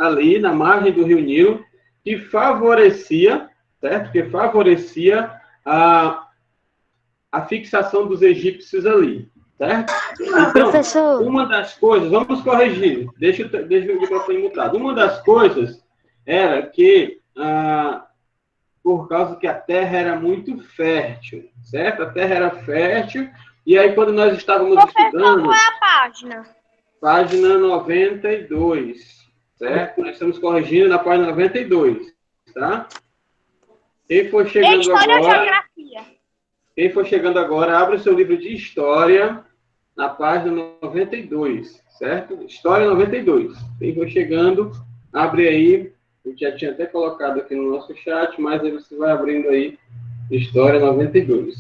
ali na margem do Rio Nilo que favorecia, certo? Que favorecia a fixação dos egípcios ali, certo? Então, Professor. uma das coisas, vamos corrigir, deixa o microfone mutado. Uma das coisas era que, por causa que a terra era muito fértil, certo? A terra era fértil, e aí quando nós estávamos estudando... Qual é a página? Página 92, certo? Nós estamos corrigindo na página 92, tá? Quem for chegando História agora... ou geografia? Quem for chegando agora, abre o seu livro de História na página 92, certo? História 92. Quem for chegando, abre aí. Eu já tinha até colocado aqui no nosso chat, mas aí você vai abrindo aí História 92.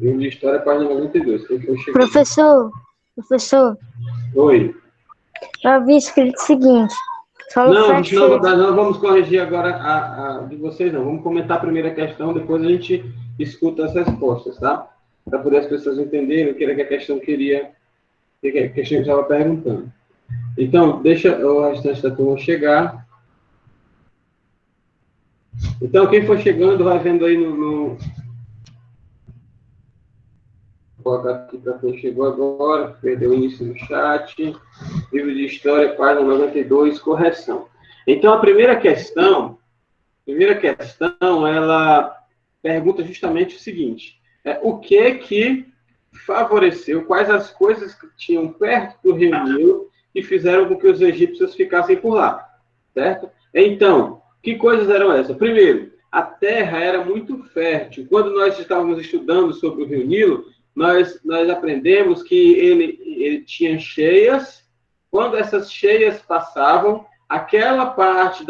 Livro de História, página 92. Quem for chegando. Professor. Oi. Eu havia escrito o seguinte. Não vamos corrigir agora a de vocês, não. Vamos comentar a primeira questão, depois a gente escuta as respostas, tá? Para poder as pessoas entenderem o que era que a questão queria, o que a questão estava perguntando. Então, deixa o restante da turma chegar. Então, quem for chegando, vai vendo aí no... Vou colocar aqui para quem chegou agora, perdeu o início do chat. Livro de História, página 92, correção. Então, a primeira questão, ela pergunta justamente o seguinte: o que favoreceu, quais as coisas que tinham perto do Rio Nilo que fizeram com que os egípcios ficassem por lá, certo? Então, que coisas eram essas? Primeiro, a terra era muito fértil. Quando nós estávamos estudando sobre o Rio Nilo, nós aprendemos que ele tinha cheias. Quando essas cheias passavam, aquela parte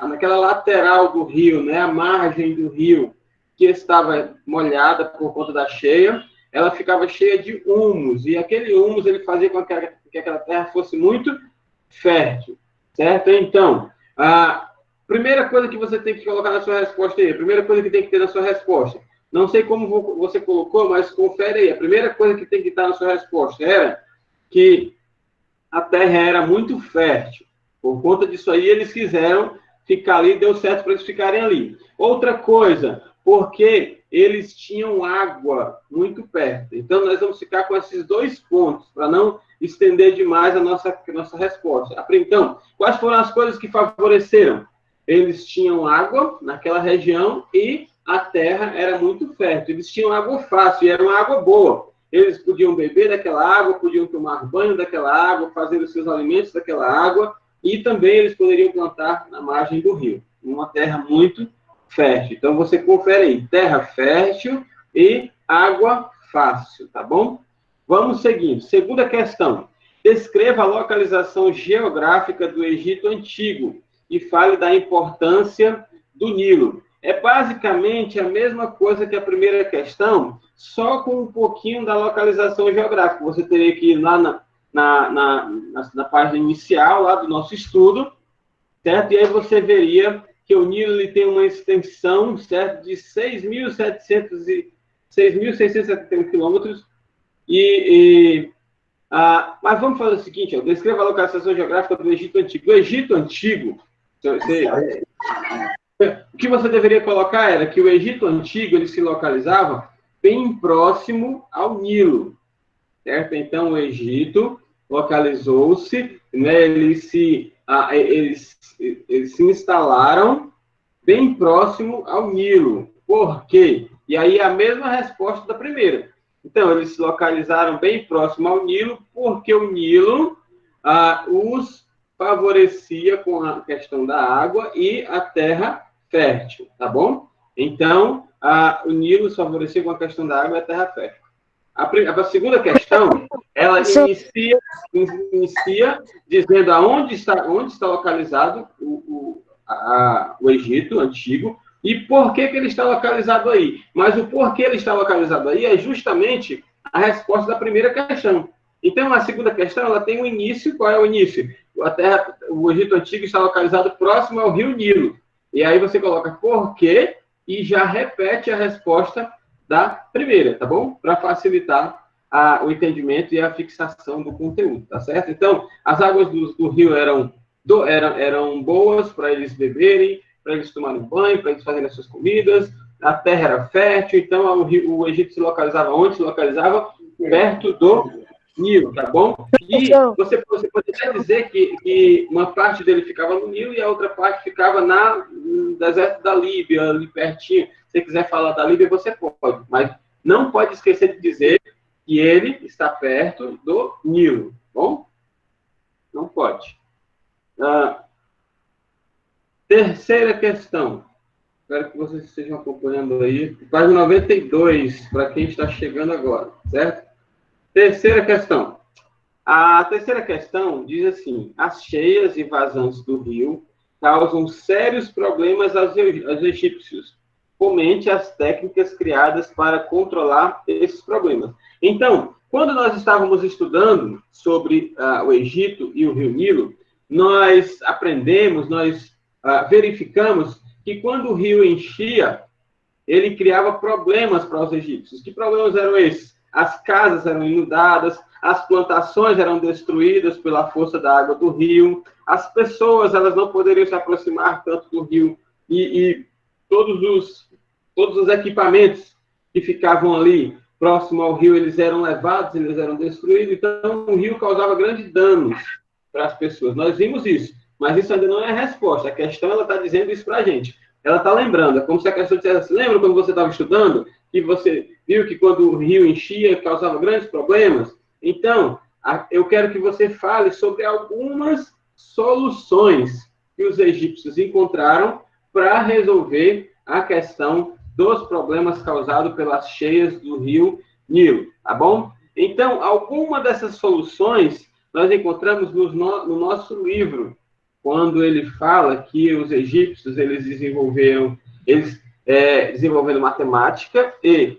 naquela lateral do rio, né, a margem do rio, que estava molhada por conta da cheia, ela ficava cheia de humus, e aquele humus ele fazia com que aquela terra fosse muito fértil, certo? Então, a primeira coisa que você tem que colocar na sua resposta aí, a primeira coisa que tem que ter na sua resposta, não sei como você colocou, mas confere aí, a primeira coisa que tem que estar na sua resposta era que a terra era muito fértil. Por conta disso aí, eles quiseram ficar ali, deu certo para eles ficarem ali. Outra coisa, porque eles tinham água muito perto. Então, nós vamos ficar com esses dois pontos, para não estender demais a nossa resposta. Então, quais foram as coisas que favoreceram? Eles tinham água naquela região e a terra era muito fértil. Eles tinham água fácil e era uma água boa. Eles podiam beber daquela água, podiam tomar banho daquela água, fazer os seus alimentos daquela água, e também eles poderiam plantar na margem do rio, uma terra muito fértil. Então, você confere aí, terra fértil e água fácil, tá bom? Vamos seguindo. Segunda questão. Descreva a localização geográfica do Egito Antigo e fale da importância do Nilo. É basicamente a mesma coisa que a primeira questão, só com um pouquinho da localização geográfica. Você teria que ir lá na página inicial lá do nosso estudo, certo? E aí você veria que o Nilo ele tem uma extensão, certo, de 6.671 quilômetros. Mas vamos fazer o seguinte, descreva a localização geográfica do Egito Antigo. O Egito Antigo, o que você deveria colocar era que o Egito Antigo ele se localizava bem próximo ao Nilo, certo? Então, o Egito localizou-se, né, eles se instalaram bem próximo ao Nilo. Por quê? E aí a mesma resposta da primeira. Então, eles se localizaram bem próximo ao Nilo, porque o Nilo os favorecia com a questão da água e a terra fértil, tá bom? Então, o Nilo os favorecia com a questão da água e a terra fértil. A segunda questão, ela inicia dizendo aonde está localizado o Egito Antigo e por que ele está localizado aí. Mas o porquê ele está localizado aí é justamente a resposta da primeira questão. Então, a segunda questão, ela tem um início. Qual é o início? O Egito Antigo está localizado próximo ao rio Nilo. E aí você coloca por quê e já repete a resposta da primeira, tá bom? Para facilitar o entendimento e a fixação do conteúdo, tá certo? Então, as águas do rio eram boas para eles beberem, para eles tomarem banho, para eles fazerem as suas comidas, a terra era fértil, então o Egito se localizava onde? Se localizava perto do Nilo, tá bom? E você pode até dizer que uma parte dele ficava no Nilo e a outra parte ficava no deserto da Líbia, ali pertinho. Se você quiser falar da Líbia, você pode, mas não pode esquecer de dizer que ele está perto do Nilo, tá bom? Não pode. Terceira questão. Espero que vocês estejam acompanhando aí. Página 92, para quem está chegando agora, certo? Terceira questão. A terceira questão diz assim: as cheias e vazantes do rio causam sérios problemas aos egípcios. Comente as técnicas criadas para controlar esses problemas. Então, quando nós estávamos estudando sobre o Egito e o rio Nilo, nós aprendemos, nós verificamos que quando o rio enchia, ele criava problemas para os egípcios. Que problemas eram esses? As casas eram inundadas, as plantações eram destruídas pela força da água do rio, as pessoas elas não poderiam se aproximar tanto do rio, e todos os equipamentos que ficavam ali próximo ao rio, eles eram levados, eles eram destruídos, então o rio causava grandes danos para as pessoas. Nós vimos isso, mas isso ainda não é a resposta. A questão, ela está dizendo isso para a gente. Ela está lembrando, é como se a questão dissesse, lembra quando você estava estudando, que você viu que quando o rio enchia, causava grandes problemas? Então, eu quero que você fale sobre algumas soluções que os egípcios encontraram para resolver a questão dos problemas causados pelas cheias do rio Nilo, tá bom? Então, alguma dessas soluções nós encontramos no nosso livro, quando ele fala que os egípcios eles desenvolveram matemática e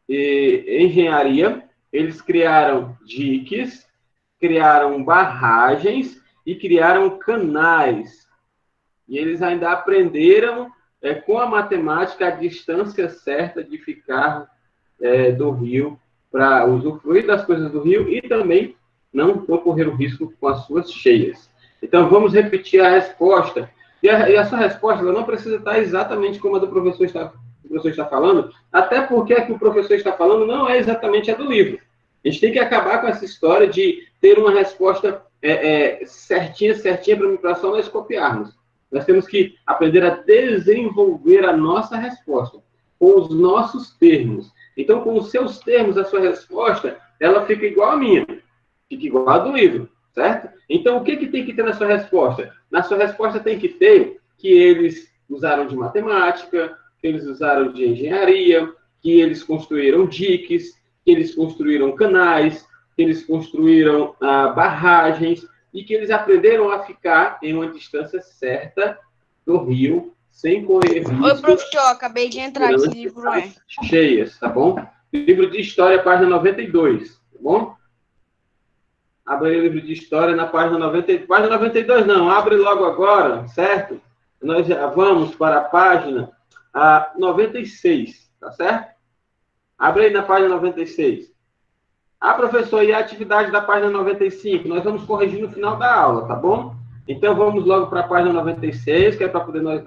engenharia, eles criaram diques, criaram barragens e criaram canais. E eles ainda aprenderam com a matemática a distância certa de ficar do rio para usufruir das coisas do rio e também não correr o risco com as suas cheias. Então, vamos repetir a resposta. E a sua resposta ela não precisa estar exatamente como a do professor está falando, até porque a que o professor está falando não é exatamente a do livro. A gente tem que acabar com essa história de ter uma resposta certinha para só nós copiarmos. Nós temos que aprender a desenvolver a nossa resposta com os nossos termos. Então, com os seus termos, a sua resposta, ela fica igual a minha, fica igual a do livro, certo? Então, o que tem que ter na sua resposta? Na sua resposta tem que ter que eles usaram de matemática, que eles usaram de engenharia, que eles construíram diques, que eles construíram canais, que eles construíram barragens e que eles aprenderam a ficar em uma distância certa do rio, sem correr risco. Oi, professor, acabei de entrar aqui, livro cheias, tá bom? Livro de História, página 92, tá bom? Abre aí o livro de História na página 92. Página 92 não, abre logo agora, certo? Nós já vamos para a página 96, tá certo? Abre aí na página 96. Professor, e a atividade da página 95? Nós vamos corrigir no final da aula, tá bom? Então, vamos logo para a página 96, que é para poder nós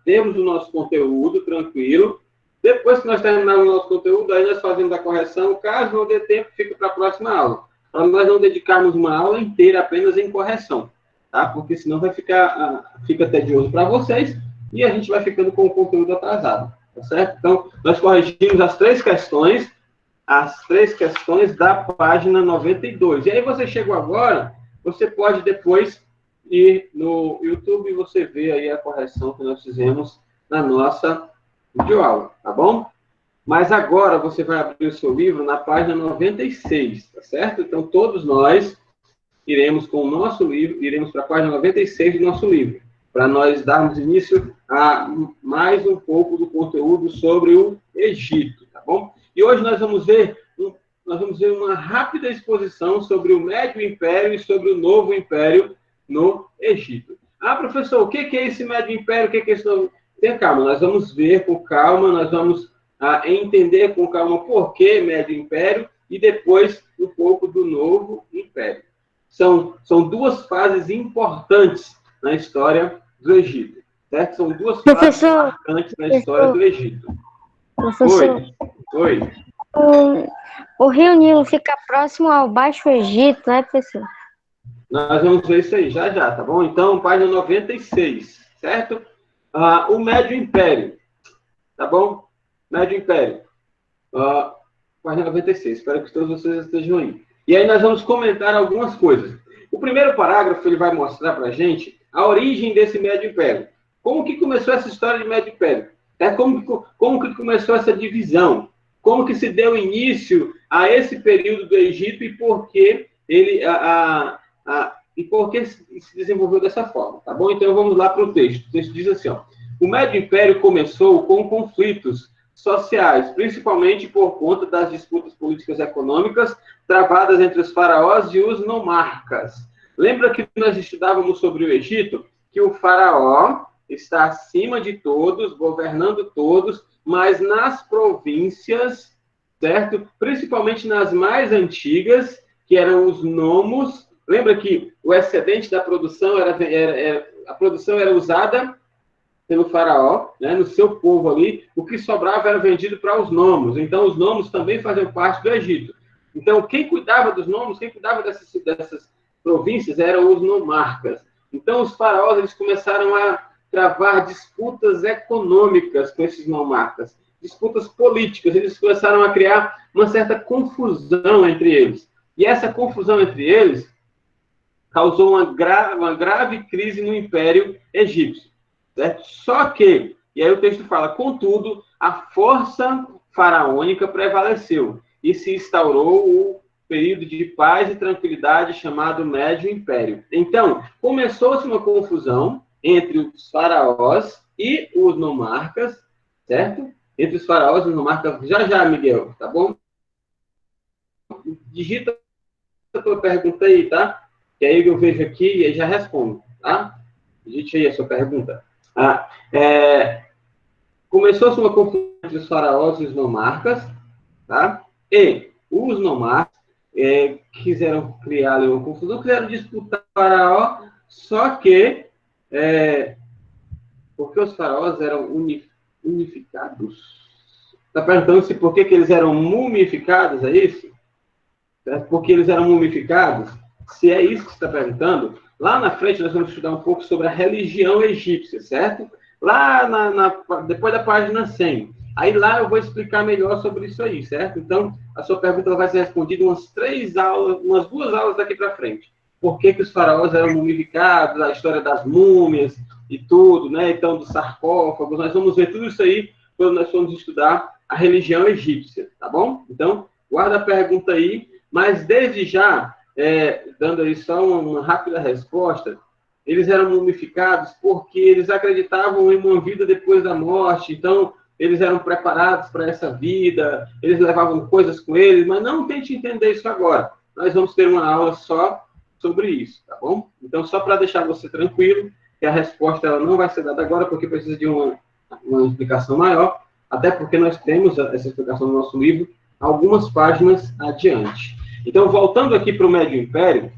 temos o nosso conteúdo tranquilo. Depois que nós terminarmos o nosso conteúdo, aí nós fazemos a correção. Caso não dê tempo, fica para a próxima aula. Para nós não dedicarmos uma aula inteira apenas em correção, tá? Porque senão fica tedioso para vocês e a gente vai ficando com o conteúdo atrasado, tá certo? Então, nós corrigimos as três questões da página 92. E aí você chegou agora, você pode depois ir no YouTube e você vê aí a correção que nós fizemos na nossa videoaula, tá bom? Mas agora você vai abrir o seu livro na página 96, tá certo? Então, todos nós iremos com o nosso livro, iremos para a página 96 do nosso livro, para nós darmos início a mais um pouco do conteúdo sobre o Egito, tá bom? E hoje nós vamos ver uma rápida exposição sobre o Médio Império e sobre o Novo Império no Egito. Professor, o que é esse Médio Império? O que é esse novo? Tenha calma, nós vamos ver com calma, nós vamos entender com calma por que Médio Império e depois um pouco do Novo Império. São duas fases importantes na história do Egito, certo? São duas fases importantes na história do Egito. Professor, Oi. o Rio Nilo fica próximo ao Baixo Egito, né, professor? Nós vamos ver isso aí já, tá bom? Então, página 96, certo? O Médio Império, tá bom? Médio Império. Página 96, espero que todos vocês estejam aí. E aí nós vamos comentar algumas coisas. O primeiro parágrafo, ele vai mostrar para a gente a origem desse Médio Império. Como que começou essa história de Médio Império? Como que começou essa divisão? Como que se deu início a esse período do Egito e por que ele e por que se desenvolveu dessa forma, tá bom? Então vamos lá para o texto. O texto diz assim, ó: o Médio Império começou com conflitos sociais, principalmente por conta das disputas políticas e econômicas travadas entre os faraós e os nomarcas. Lembra que nós estudávamos sobre o Egito? Que o faraó está acima de todos, governando todos, mas nas províncias, certo? Principalmente nas mais antigas, que eram os nomos. Lembra que o excedente da produção a produção era usada pelo faraó, né, no seu povo ali, o que sobrava era vendido para os nomos. Então, os nomos também faziam parte do Egito. Então, quem cuidava dos nomos, quem cuidava dessas províncias eram os nomarcas. Então, os faraós eles começaram a travar disputas econômicas com esses nomarcas, disputas políticas. Eles começaram a criar uma certa confusão entre eles. E essa confusão entre eles causou uma grave crise no Império Egípcio. Certo? Só que, e aí o texto fala, contudo, a força faraônica prevaleceu e se instaurou o período de paz e tranquilidade chamado Médio Império. Então, começou-se uma confusão entre os faraós e os nomarcas, certo? Entre os faraós e os nomarcas. Já, Miguel, tá bom? Digita a tua pergunta aí, tá? Que aí eu vejo aqui e aí já respondo, tá? Digite aí a sua pergunta. Começou-se uma confusão entre os faraós e os nomarcas, tá? E os nomarcas quiseram criar uma confusão, quiseram disputar o faraó, só que porque os faraós eram unificados. Está perguntando se por que eles eram mumificados, é isso? Porque eles eram mumificados? Se é isso que você está perguntando, lá na frente nós vamos estudar um pouco sobre a religião egípcia, certo? Lá depois da página 100. Aí lá eu vou explicar melhor sobre isso aí, certo? Então, a sua pergunta vai ser respondida umas 2 aulas daqui para frente. Por que os faraós eram mumificados, a história das múmias e tudo, né? Então, dos sarcófagos. Nós vamos ver tudo isso aí quando nós formos estudar a religião egípcia, tá bom? Então, guarda a pergunta aí, mas desde já, dando aí só uma rápida resposta, eles eram mumificados porque eles acreditavam em uma vida depois da morte, então eles eram preparados para essa vida, eles levavam coisas com eles, mas não tente entender isso agora. Nós vamos ter uma aula só sobre isso, tá bom? Então, só para deixar você tranquilo, que a resposta ela não vai ser dada agora, porque precisa de uma explicação maior, até porque nós temos essa explicação no nosso livro, algumas páginas adiante. Então, voltando aqui para o Médio Império,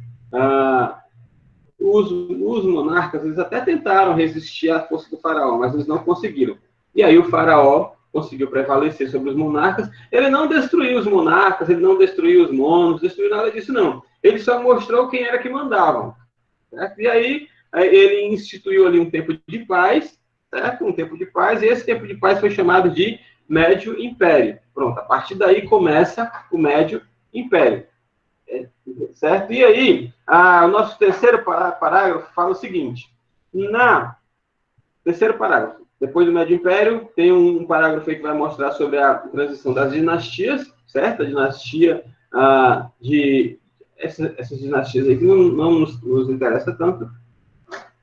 os monarcas, eles até tentaram resistir à força do faraó, mas eles não conseguiram. E aí o faraó conseguiu prevalecer sobre os monarcas. Ele não destruiu os monarcas, ele não destruiu os monos, não destruiu nada disso, não. Ele só mostrou quem era que mandavam. Certo? E aí ele instituiu ali um tempo de paz, certo? Um tempo de paz, e esse tempo de paz foi chamado de Médio Império. Pronto, a partir daí começa o Médio Império. Certo? E aí, o nosso terceiro parágrafo fala o seguinte. Terceiro parágrafo. Depois do Médio Império, tem um parágrafo aí que vai mostrar sobre a transição das dinastias, certo? A dinastia essas dinastias aí que não nos interessa tanto.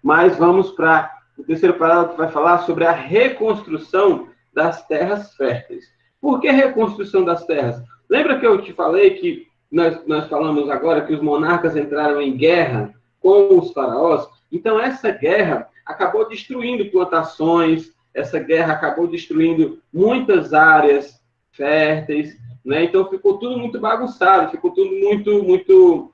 Mas vamos para o terceiro parágrafo que vai falar sobre a reconstrução das terras férteis. Por que reconstrução das terras? Lembra que eu te falei que nós falamos agora que os monarcas entraram em guerra com os faraós? Então, essa guerra acabou destruindo plantações, essa guerra acabou destruindo muitas áreas férteis, né? Então ficou tudo muito bagunçado, ficou tudo muito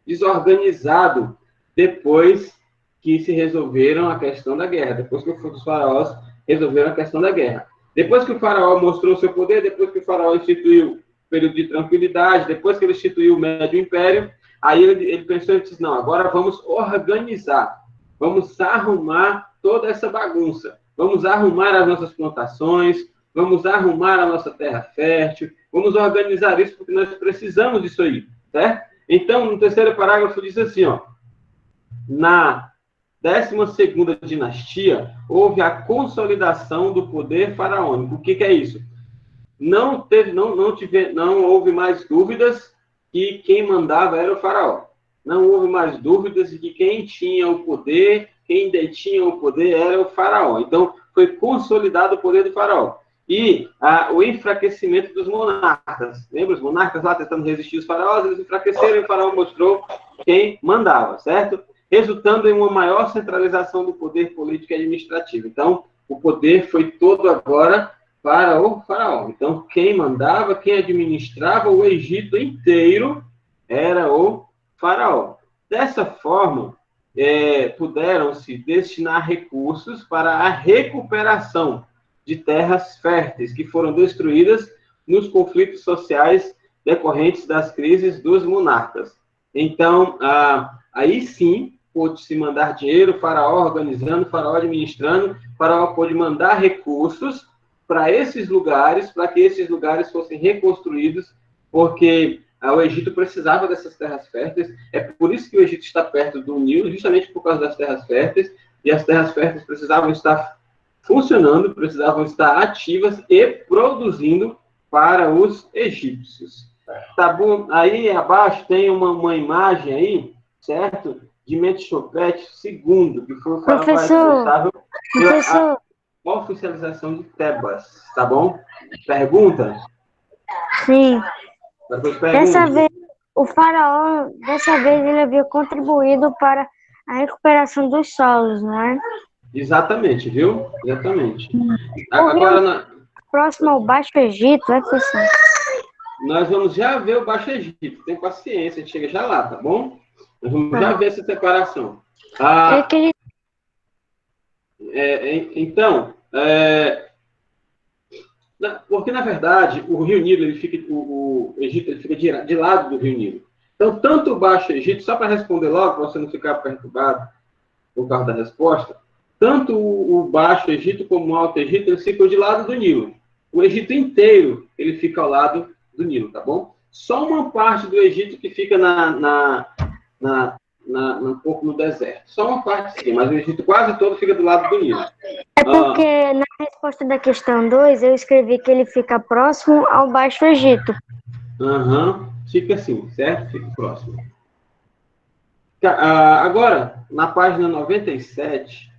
desorganizado depois que se resolveram a questão da guerra, depois que os faraós resolveram a questão da guerra. Depois que o faraó mostrou seu poder, depois que o faraó instituiu o período de tranquilidade, depois que ele instituiu o Médio Império, aí ele pensou e disse, não, agora vamos organizar, vamos arrumar toda essa bagunça, vamos arrumar as nossas plantações, vamos arrumar a nossa terra fértil, vamos organizar isso porque nós precisamos disso aí, certo? Então, no terceiro parágrafo diz assim, ó, na 12ª dinastia, houve a consolidação do poder faraônico. O que é isso? Não houve mais dúvidas que quem mandava era o faraó. Não houve mais dúvidas de que quem tinha o poder, quem detinha o poder era o faraó. Então, foi consolidado o poder do faraó. E o enfraquecimento dos monarcas. Lembra os monarcas lá tentando resistir os faraós? Eles enfraqueceram e o faraó mostrou quem mandava, certo? Resultando em uma maior centralização do poder político e administrativo. Então, o poder foi todo agora para o faraó. Então, quem mandava, quem administrava o Egito inteiro era o faraó. Dessa forma, puderam-se destinar recursos para a recuperação de terras férteis que foram destruídas nos conflitos sociais decorrentes das crises dos monarcas. Então, aí sim, pôde-se mandar dinheiro, o faraó organizando, o faraó administrando, o faraó pôde mandar recursos para esses lugares, para que esses lugares fossem reconstruídos, porque o Egito precisava dessas terras férteis. É por isso que o Egito está perto do Nilo, justamente por causa das terras férteis, e as terras férteis precisavam estar funcionando, precisavam estar ativas e produzindo para os egípcios. Tá bom? Aí abaixo tem uma imagem aí, certo? De Mentixofete II, que foi o faraó responsável pela oficialização de Tebas, tá bom? Pergunta? Sim. Dessa vez, o faraó, ele havia contribuído para a recuperação dos solos, não é? Exatamente, viu? Exatamente. Agora, próximo ao Baixo Egito, é professor? Nós vamos já ver o Baixo Egito. Tem paciência, a gente chega já lá, tá bom? Nós vamos já ver essa separação. Então, porque na verdade o Rio Nilo, o Egito, ele fica de lado do Rio Nilo. Então, tanto o Baixo Egito, só para responder logo, para você não ficar perturbado por causa da resposta, tanto o Baixo Egito como o Alto Egito, eles ficam de lado do Nilo. O Egito inteiro, ele fica ao lado do Nilo, tá bom? Só uma parte do Egito que fica um pouco no deserto. Só uma parte sim, mas o Egito quase todo fica do lado do Nilo. É porque na resposta da questão 2, eu escrevi que ele fica próximo ao Baixo Egito. Fica assim, certo? Fica próximo. Agora, na página 97,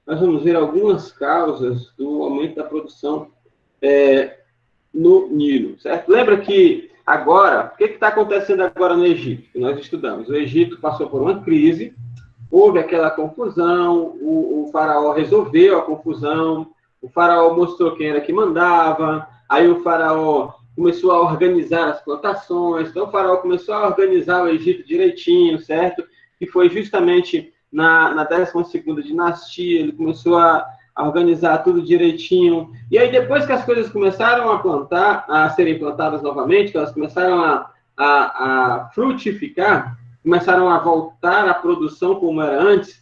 nós vamos ver algumas causas do aumento da produção no Nilo, certo? Lembra que agora, o que está acontecendo agora no Egito? Que nós estudamos. O Egito passou por uma crise, houve aquela confusão, o faraó resolveu a confusão, o faraó mostrou quem era que mandava, aí o faraó começou a organizar as plantações, então o faraó começou a organizar o Egito direitinho, certo? E foi justamente na 12ª dinastia, ele começou a organizar tudo direitinho. E aí, depois que as coisas começaram a serem plantadas novamente, que elas começaram a frutificar, começaram a voltar à produção como era antes,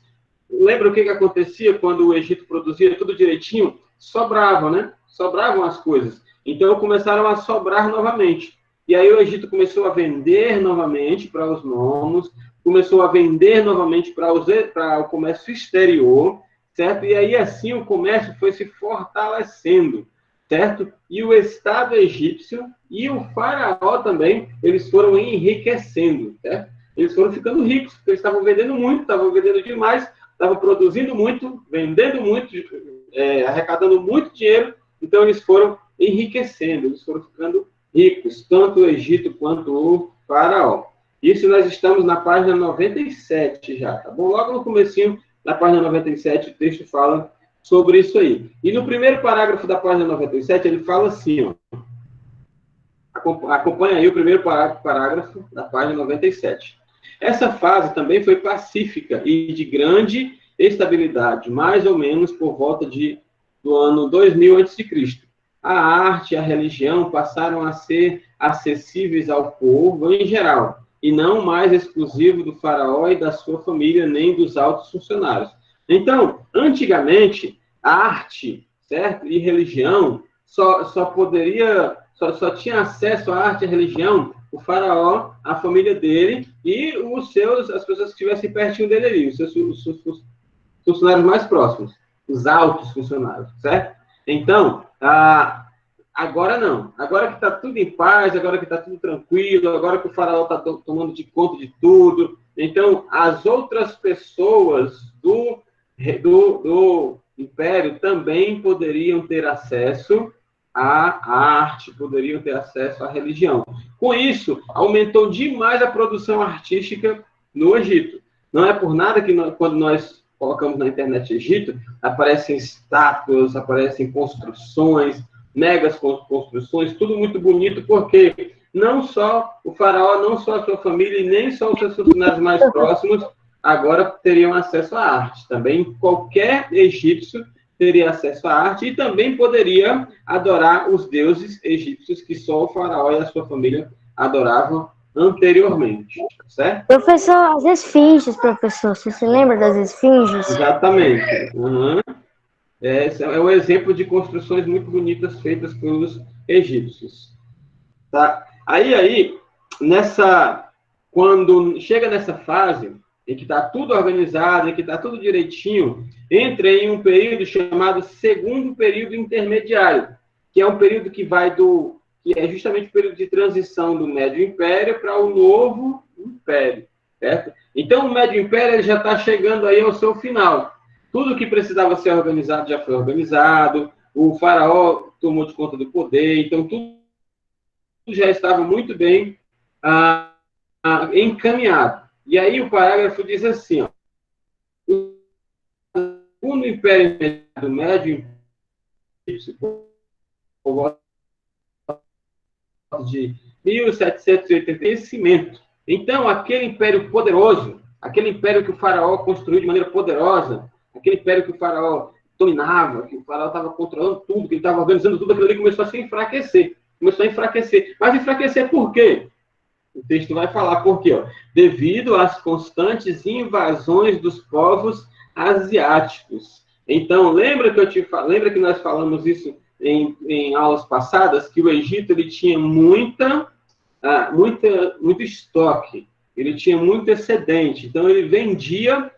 lembra o que acontecia quando o Egito produzia tudo direitinho? Sobravam, né? Sobravam as coisas. Então, começaram a sobrar novamente. E aí, o Egito começou a vender novamente para os nomos, começou a vender novamente para o comércio exterior, certo? E aí, assim, o comércio foi se fortalecendo, certo? E o Estado egípcio e o faraó também, eles foram enriquecendo, certo? Eles foram ficando ricos, porque eles estavam vendendo muito, estavam vendendo demais, estavam produzindo muito, vendendo muito, arrecadando muito dinheiro, então eles foram enriquecendo, eles foram ficando ricos, tanto o Egito quanto o faraó. Isso nós estamos na página 97 já, tá bom? Logo no comecinho na página 97, o texto fala sobre isso aí. E no primeiro parágrafo da página 97, ele fala assim, ó. Acompanha aí o primeiro parágrafo da página 97. Essa fase também foi pacífica e de grande estabilidade, mais ou menos por volta do ano 2000 a.C. A arte e a religião passaram a ser acessíveis ao povo em geral, e não mais exclusivo do faraó e da sua família, nem dos altos funcionários. Então, antigamente, arte, certo? E religião só tinha acesso à arte e à religião o faraó, a família dele e as pessoas que estivessem pertinho dele ali, os seus funcionários mais próximos, os altos funcionários, certo? Então, agora não. Agora que está tudo em paz, agora que está tudo tranquilo, agora que o faraó está tomando de conta de tudo, então as outras pessoas do império também poderiam ter acesso à arte, poderiam ter acesso à religião. Com isso, aumentou demais a produção artística no Egito. Não é por nada que quando nós colocamos na internet Egito, aparecem estátuas, aparecem construções, megas construções, tudo muito bonito, porque não só o faraó, não só a sua família e nem só os seus funcionários mais próximos agora teriam acesso à arte. Também qualquer egípcio teria acesso à arte e também poderia adorar os deuses egípcios que só o faraó e a sua família adoravam anteriormente, certo? Professor, as esfinges, professor, você se lembra das esfinges? Exatamente. Uhum. Esse é um exemplo de construções muito bonitas feitas pelos egípcios. Tá? Quando chega nessa fase, em que está tudo organizado, em que está tudo direitinho, entra em um período chamado segundo período intermediário, que é um período que é justamente o período de transição do Médio Império para o Novo Império, certo? Então, o Médio Império ele já está chegando aí ao seu final. Tudo que precisava ser organizado já foi organizado, o faraó tomou de conta do poder, então tudo já estava muito bem encaminhado. E aí o parágrafo diz assim, ó, o segundo Império do Médio por volta de 1780, cimento. Então, aquele império poderoso, aquele império que o faraó construiu de maneira poderosa, aquele império que o faraó dominava, que o faraó estava controlando tudo, que ele estava organizando tudo, aquilo ali começou a se enfraquecer. Começou a enfraquecer. Mas enfraquecer por quê? O texto vai falar por quê? Ó? Devido às constantes invasões dos povos asiáticos. Então, lembra que nós falamos isso em aulas passadas, que o Egito ele tinha muito estoque, ele tinha muito excedente. Então, ele vendia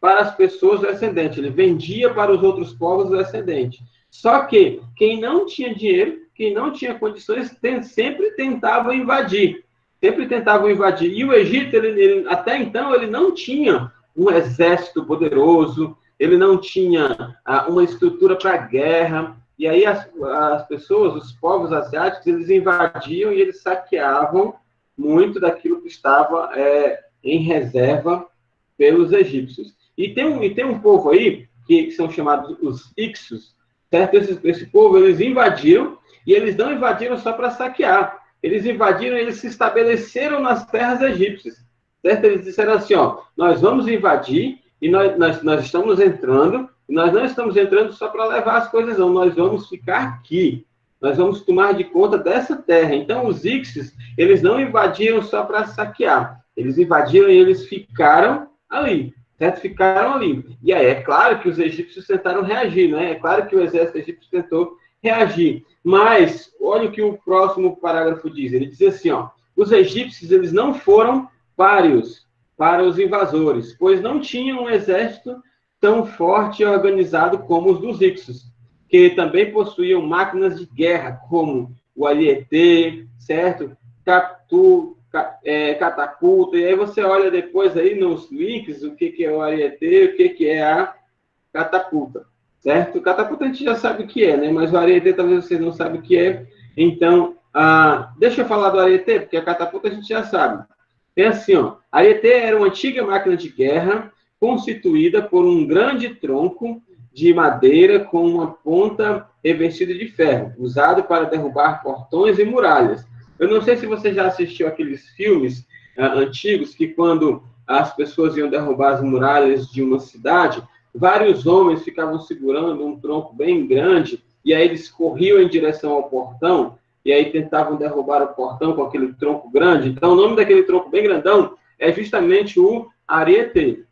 para as pessoas o excedente, ele vendia para os outros povos o excedente. Só que quem não tinha dinheiro, quem não tinha condições, sempre tentava invadir. E o Egito, até então, ele não tinha um exército poderoso, ele não tinha uma estrutura para guerra. E aí as pessoas, os povos asiáticos, eles invadiam e eles saqueavam muito daquilo que estava em reserva pelos egípcios. E tem um povo aí, que são chamados os Ixos, certo? Esse povo, eles invadiram, e eles não invadiram só para saquear. Eles invadiram, eles se estabeleceram nas terras egípcias, certo? Eles disseram assim, ó, nós vamos invadir, e nós estamos entrando, e nós não estamos entrando só para levar as coisas, não, nós vamos ficar aqui, nós vamos tomar de conta dessa terra. Então, os Ixos, eles não invadiram só para saquear, eles invadiram e eles ficaram ali, certo? Ficaram ali. E aí, é claro que os egípcios tentaram reagir, né? É claro que o exército egípcio tentou reagir. Mas, olha o que o próximo parágrafo diz. Ele diz assim, ó, os egípcios, eles não foram páreos para os invasores, pois não tinham um exército tão forte e organizado como os dos Ixos, que também possuíam máquinas de guerra, como o ariete, certo? Catapulta, e aí você olha depois aí nos links o que é o ariete, o que é a catapulta, certo? Catapulta a gente já sabe o que é, né? Mas o ariete talvez vocês não saibam o que é. Então, deixa eu falar do ariete, porque a catapulta a gente já sabe. É assim, ó, a ariete era uma antiga máquina de guerra constituída por um grande tronco de madeira com uma ponta revestida de ferro, usado para derrubar portões e muralhas. Eu não sei se você já assistiu aqueles filmes antigos que quando as pessoas iam derrubar as muralhas de uma cidade, vários homens ficavam segurando um tronco bem grande e aí eles corriam em direção ao portão e aí tentavam derrubar o portão com aquele tronco grande. Então, o nome daquele tronco bem grandão é justamente o ariete.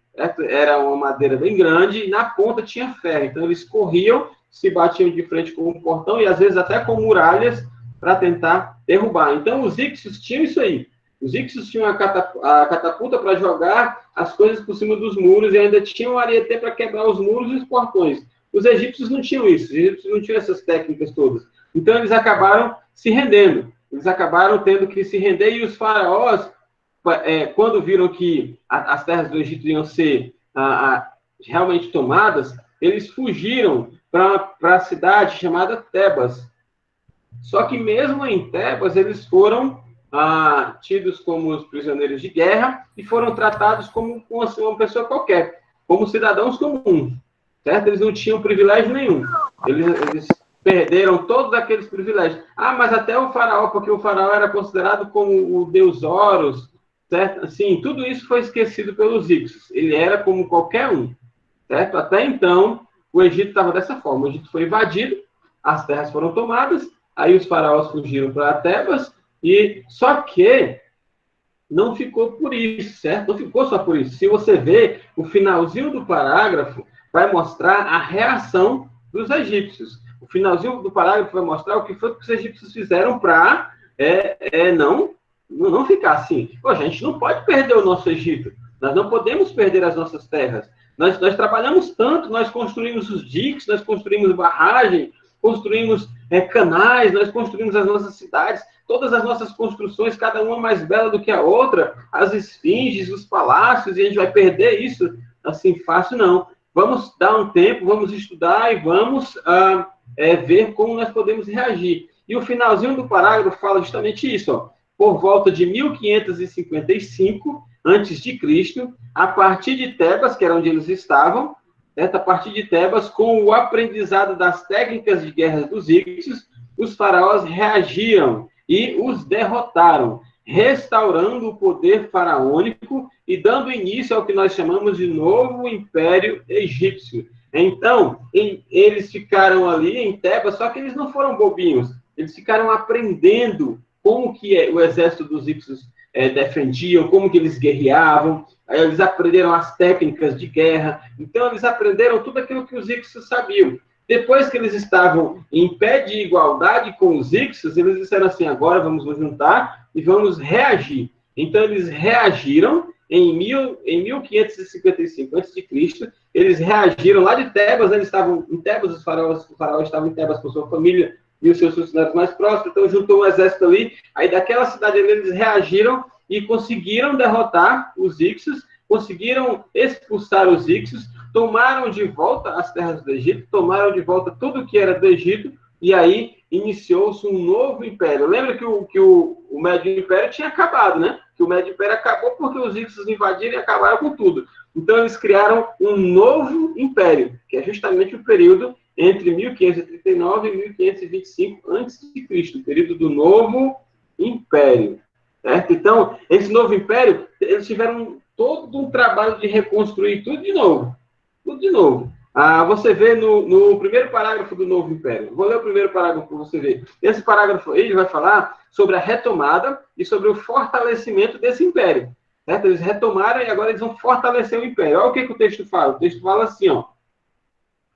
Era uma madeira bem grande e na ponta tinha ferro. Então, eles corriam, se batiam de frente com o portão e, às vezes, até com muralhas para tentar derrubar. Então, os ixos tinham isso aí. Os ixos tinham a catapulta para jogar as coisas por cima dos muros e ainda tinham o ariete para quebrar os muros e os portões. Os egípcios não tinham isso. Os egípcios não tinham essas técnicas todas. Então, eles acabaram se rendendo. Eles acabaram tendo que se render e os faraós, quando viram que as terras do Egito iam ser realmente tomadas, eles fugiram para a cidade chamada Tebas. Só que mesmo em Tebas, eles foram tidos como os prisioneiros de guerra e foram tratados como uma pessoa qualquer, como cidadãos comuns, certo? Eles não tinham privilégio nenhum. Eles perderam todos aqueles privilégios. Mas até o faraó, porque o faraó era considerado como o deus Horus, certo? Assim, tudo isso foi esquecido pelos ixos. Ele era como qualquer um, certo? Até então, o Egito estava dessa forma. O Egito foi invadido, as terras foram tomadas, aí os faraós fugiram para Tebas, e só que não ficou por isso, certo? Não ficou só por isso. Se você ver, o finalzinho do parágrafo vai mostrar a reação dos egípcios. O finalzinho do parágrafo vai mostrar o que foi que os egípcios fizeram para não ficar assim. A gente não pode perder o nosso Egito. Nós não podemos perder as nossas terras. Nós trabalhamos tanto, nós construímos os diques, nós construímos barragem, construímos canais, nós construímos as nossas cidades, todas as nossas construções, cada uma mais bela do que a outra, as esfinges, os palácios, e a gente vai perder isso assim fácil, não. Vamos dar um tempo, vamos estudar e vamos ver como nós podemos reagir. E o finalzinho do parágrafo fala justamente isso, ó. Por volta de 1555 a.C., a partir de Tebas, que era onde eles estavam, a partir de Tebas, com o aprendizado das técnicas de guerra dos ixos, os faraós reagiram e os derrotaram, restaurando o poder faraônico e dando início ao que nós chamamos de novo Império Egípcio. Então, eles ficaram ali em Tebas, só que eles não foram bobinhos, eles ficaram aprendendo como que o exército dos ixos defendiam, como que eles guerreavam, eles aprenderam as técnicas de guerra, então eles aprenderam tudo aquilo que os ixos sabiam. Depois que eles estavam em pé de igualdade com os ixos, eles disseram assim, agora vamos nos juntar e vamos reagir. Então eles reagiram em 1555 a.C., eles reagiram lá de Tebas, eles estavam em Tebas, os faraós estavam em Tebas com sua família e os seus funcionários mais próximos, então juntou um exército ali, aí daquela cidade eles reagiram e conseguiram derrotar os ixos, conseguiram expulsar os ixos, tomaram de volta as terras do Egito, tomaram de volta tudo que era do Egito, e aí iniciou-se um novo império. Lembra que o Médio Império tinha acabado, né? Que o Médio Império acabou porque os ixos invadiram e acabaram com tudo. Então eles criaram um novo império, que é justamente o período entre 1539 e 1525 a.C., o período do Novo Império. Certo? Então, esse novo império, eles tiveram todo um trabalho de reconstruir tudo de novo. Tudo de novo. Você vê no primeiro parágrafo do Novo Império. Vou ler o primeiro parágrafo para você ver. Esse parágrafo aí, ele vai falar sobre a retomada e sobre o fortalecimento desse império. Certo? Eles retomaram e agora eles vão fortalecer o império. Olha o que o texto fala. O texto fala assim, ó.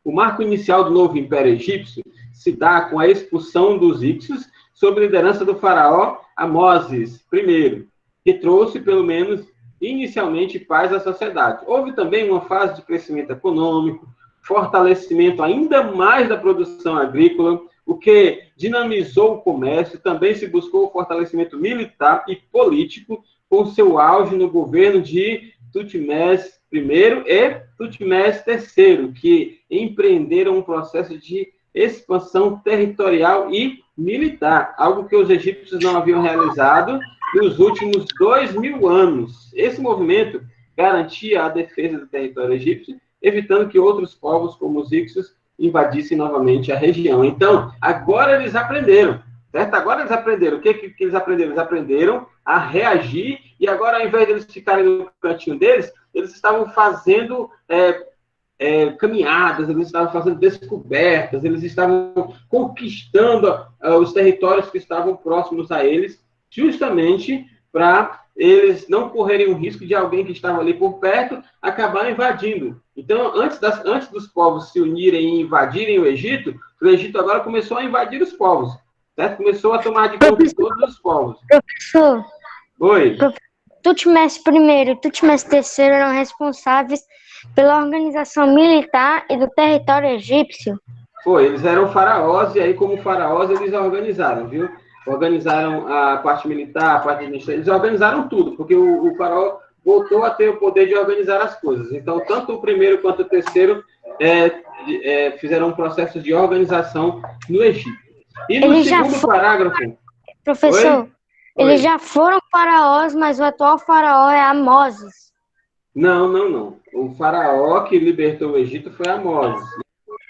O marco inicial do novo Império Egípcio se dá com a expulsão dos ixos sob a liderança do faraó Amoses I, que trouxe, pelo menos inicialmente, paz à sociedade. Houve também uma fase de crescimento econômico, fortalecimento ainda mais da produção agrícola, o que dinamizou o comércio. Também se buscou o fortalecimento militar e político, com seu auge no governo de Tutmés I e Tutmés III, que empreenderam um processo de expansão territorial e militar, algo que os egípcios não haviam realizado nos últimos 2000 anos. Esse movimento garantia a defesa do território egípcio, evitando que outros povos, como os íxios, invadissem novamente a região. Então, agora eles aprenderam, certo? Agora eles aprenderam. O que eles aprenderam? Eles aprenderam a reagir, e agora, ao invés de eles ficarem no cantinho deles, eles estavam fazendo caminhadas, eles estavam fazendo descobertas, eles estavam conquistando os territórios que estavam próximos a eles, justamente para eles não correrem o risco de alguém que estava ali por perto acabar invadindo. Então, antes dos povos se unirem e invadirem o Egito agora começou a invadir os povos, certo? Começou a tomar de conta de todos os povos. Professor, Oi. Tutmés I e Tutmés III eram responsáveis pela organização militar e do território egípcio? Foi, eles eram faraós, e aí, como faraós, eles organizaram, viu? Organizaram a parte militar, a parte administrativa, eles organizaram tudo, porque o faraó voltou a ter o poder de organizar as coisas. Então, tanto o primeiro quanto o terceiro fizeram um processo de organização no Egito. E no segundo parágrafo... Professor, Oi? Eles já foram faraós, mas o atual faraó é Amoses. Não. O faraó que libertou o Egito foi Amoses.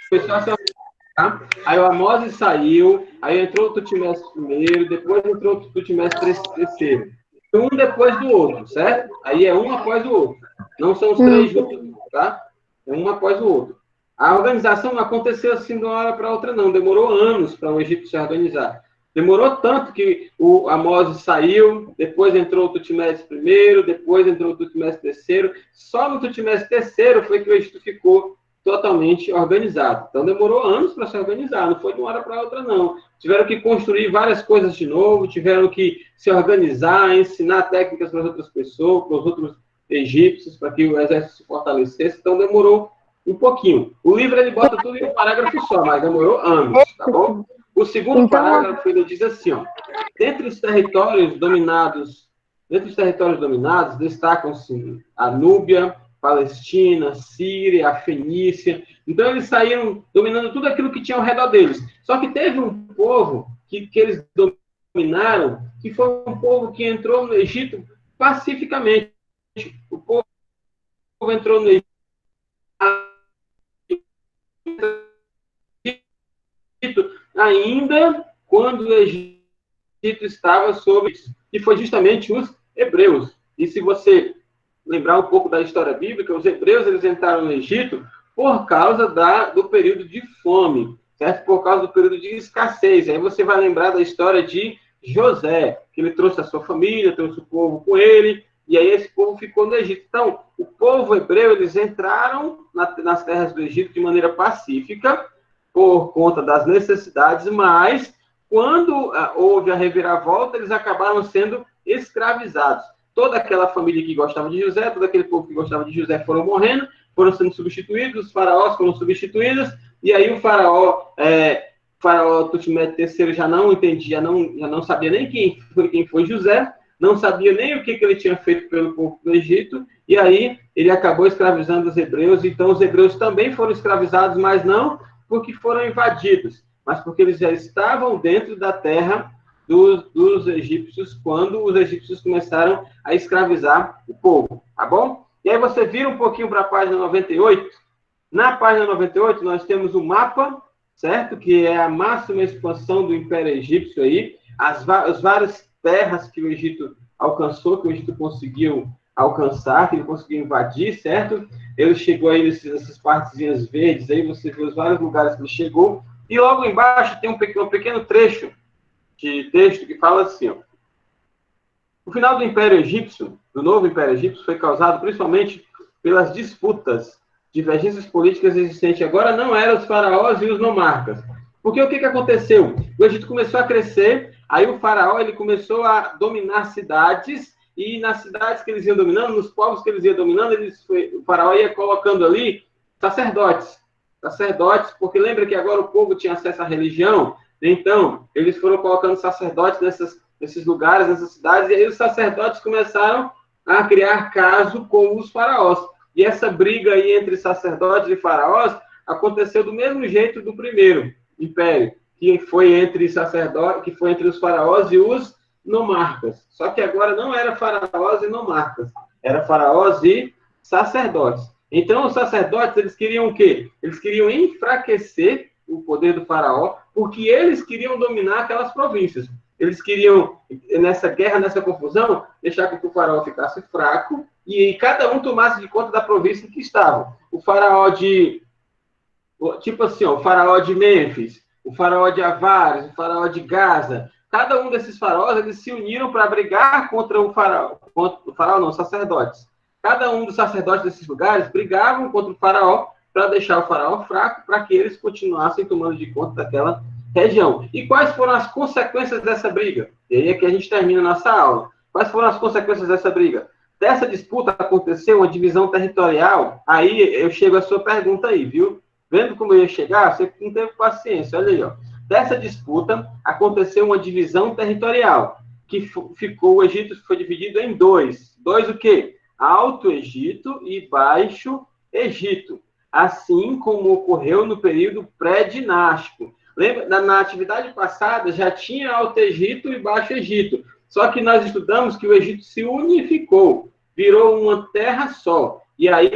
Foi só tá? Aí o Amoses saiu, aí entrou o Tutmés I, depois entrou o Tutmés III. Um depois do outro, certo? Aí é um após o outro. Não são os três juntos, tá? É um após o outro. A organização não aconteceu assim de uma hora para outra, não. Demorou anos para o Egito se organizar. Demorou tanto que o Amoses saiu, depois entrou o Tutmés I, depois entrou o Tutmés III. Só no Tutmés III foi que o Egito ficou totalmente organizado. Então, demorou anos para se organizar, não foi de uma hora para outra, não. Tiveram que construir várias coisas de novo, tiveram que se organizar, ensinar técnicas para as outras pessoas, para os outros egípcios, para que o exército se fortalecesse. Então, demorou um pouquinho. O livro, ele bota tudo em um parágrafo só, mas demorou anos, tá bom? O segundo parágrafo, ele diz assim, ó, dentre os territórios dominados, destacam-se a Núbia, Palestina, Síria, a Fenícia. Então, eles saíram dominando tudo aquilo que tinha ao redor deles. Só que teve um povo que eles dominaram, que foi um povo que entrou no Egito pacificamente. O povo entrou no Egito ainda quando o Egito estava sob... E foi justamente os hebreus. E se você lembrar um pouco da história bíblica, os hebreus eles entraram no Egito por causa do período de fome, certo? Por causa do período de escassez. Aí você vai lembrar da história de José, que ele trouxe a sua família, trouxe o povo com ele, e aí esse povo ficou no Egito. Então, o povo hebreu, eles entraram nas terras do Egito de maneira pacífica, por conta das necessidades, mas quando houve a reviravolta, eles acabaram sendo escravizados. Toda aquela família que gostava de José, todo aquele povo que gostava de José foram morrendo, foram sendo substituídos, os faraós foram substituídos, e aí o faraó Tutmés III já não entendia, já não sabia nem quem foi José, não sabia nem o que ele tinha feito pelo povo do Egito, e aí ele acabou escravizando os hebreus. Então os hebreus também foram escravizados, mas não porque foram invadidos, mas porque eles já estavam dentro da terra dos egípcios, quando os egípcios começaram a escravizar o povo, tá bom? E aí você vira um pouquinho para a página 98. Na página 98 nós temos o mapa, certo? Que é a máxima expansão do Império Egípcio aí, as várias terras que o Egito alcançou, que o Egito conseguiu alcançar, que ele conseguiu invadir, certo? Ele chegou aí nessas partezinhas verdes, aí você vê os vários lugares que ele chegou, e logo embaixo tem um pequeno trecho de texto que fala assim, ó. O final do Império Egípcio, do novo Império Egípcio, foi causado principalmente pelas disputas, divergências políticas existentes. Agora não eram os faraós e os nomarcas. Porque o que aconteceu? O Egito começou a crescer, aí o faraó ele começou a dominar cidades, e nas cidades que eles iam dominando, nos povos que eles iam dominando, o faraó ia colocando ali sacerdotes, porque lembra que agora o povo tinha acesso à religião, então eles foram colocando sacerdotes nesses lugares, nessas cidades, e aí os sacerdotes começaram a criar caso com os faraós. E essa briga aí entre sacerdotes e faraós aconteceu do mesmo jeito do primeiro império, que foi entre os faraós e os nomarcas. Só que agora não era faraós e nomarcas, era faraós e sacerdotes. Então, os sacerdotes, eles queriam o quê? Eles queriam enfraquecer o poder do faraó, porque eles queriam dominar aquelas províncias. Eles queriam, nessa guerra, nessa confusão, deixar com que o faraó ficasse fraco e cada um tomasse de conta da província em que estavam. O faraó tipo assim, ó, o faraó de Mênfis, o faraó de Avares, o faraó de Gaza. Cada um desses faraós, eles se uniram para brigar contra o faraó não, os sacerdotes. Cada um dos sacerdotes desses lugares brigavam contra o faraó para deixar o faraó fraco, para que eles continuassem tomando de conta daquela região. E quais foram as consequências dessa briga? E aí é que a gente termina a nossa aula. Quais foram as consequências dessa briga? Dessa disputa aconteceu uma divisão territorial. Aí eu chego à sua pergunta aí, viu? Vendo como eu ia chegar, você não teve paciência. Olha aí, ó. Dessa disputa aconteceu uma divisão territorial, que o Egito foi dividido em dois. Dois o quê? Alto Egito e Baixo Egito. Assim como ocorreu no período pré-dinástico. Lembra, na atividade passada já tinha Alto Egito e Baixo Egito. Só que nós estudamos que o Egito se unificou, virou uma terra só. E aí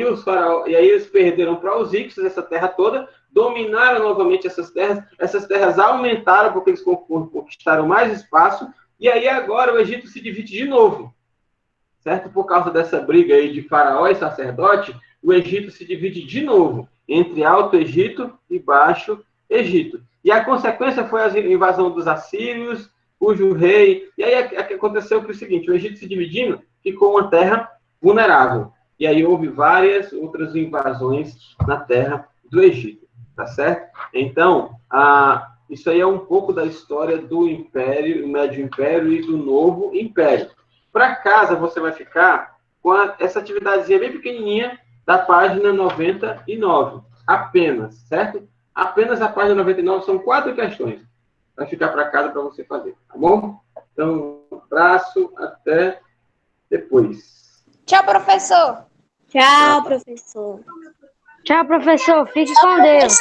eles perderam para os íxodos essa terra toda, dominaram novamente essas terras aumentaram porque eles conquistaram mais espaço, e aí agora o Egito se divide de novo. Certo? Por causa dessa briga aí de faraó e sacerdote, o Egito se divide de novo entre Alto Egito e Baixo Egito. E a consequência foi a invasão dos assírios, cujo rei... E aí aconteceu o seguinte, o Egito se dividindo, ficou uma terra vulnerável. E aí houve várias outras invasões na terra do Egito, tá certo? Então, isso aí é um pouco da história do Império, do Médio Império e do Novo Império. Para casa, você vai ficar com essa atividadezinha bem pequenininha da página 99, apenas, certo? Apenas a página 99, são 4 questões. Vai ficar para casa para você fazer, tá bom? Então, um abraço, até depois. Tchau, professor. Tchau, professor. Tchau, professor. Fique com Deus.